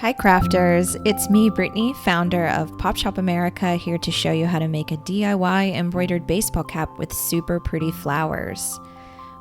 Hi crafters, it's me Brittany, founder of Pop Shop America, here to show you how to make a DIY embroidered baseball cap with super pretty flowers.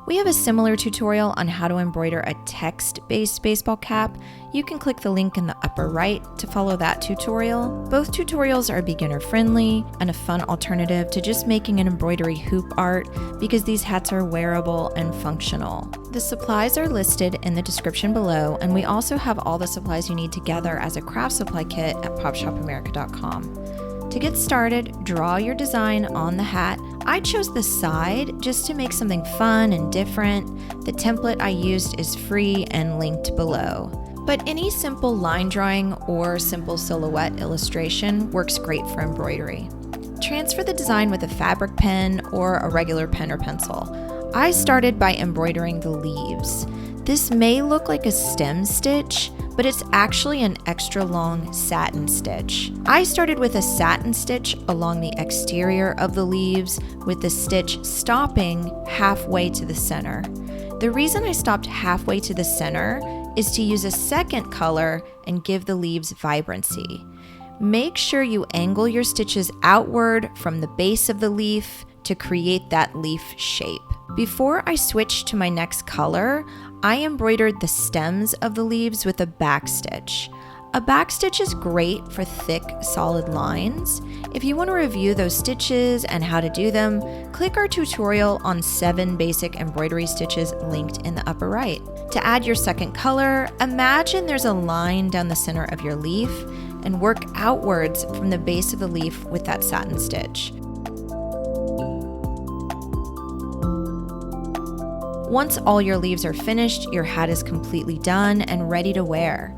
We have a similar tutorial on how to embroider a text-based baseball cap. You can click the link in the upper right to follow that tutorial. Both tutorials are beginner friendly and a fun alternative to just making an embroidery hoop art because these hats are wearable and functional. The supplies are listed in the description below, and we also have all the supplies you need together as a craft supply kit at popshopamerica.com. To get started, draw your design on the hat. I chose the side just to make something fun and different. The template I used is free and linked below. But any simple line drawing or simple silhouette illustration works great for embroidery. Transfer the design with a fabric pen or a regular pen or pencil. I started by embroidering the leaves. This may look like a stem stitch, but it's actually an extra long satin stitch. I started with a satin stitch along the exterior of the leaves, with the stitch stopping halfway to the center. The reason I stopped halfway to the center is to use a second color and give the leaves vibrancy. Make sure you angle your stitches outward from the base of the leaf to create that leaf shape. Before I switched to my next color, I embroidered the stems of the leaves with a backstitch. A backstitch is great for thick, solid lines. If you want to review those stitches and how to do them, click our tutorial on 7 basic embroidery stitches linked in the upper right. To add your second color, imagine there's a line down the center of your leaf and work outwards from the base of the leaf with that satin stitch. Once all your leaves are finished, your hat is completely done and ready to wear.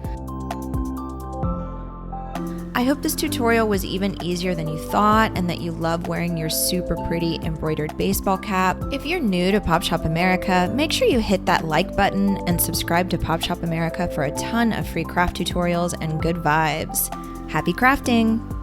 I hope this tutorial was even easier than you thought and that you love wearing your super pretty embroidered baseball cap. If you're new to Pop Shop America, make sure you hit that like button and subscribe to Pop Shop America for a ton of free craft tutorials and good vibes. Happy crafting!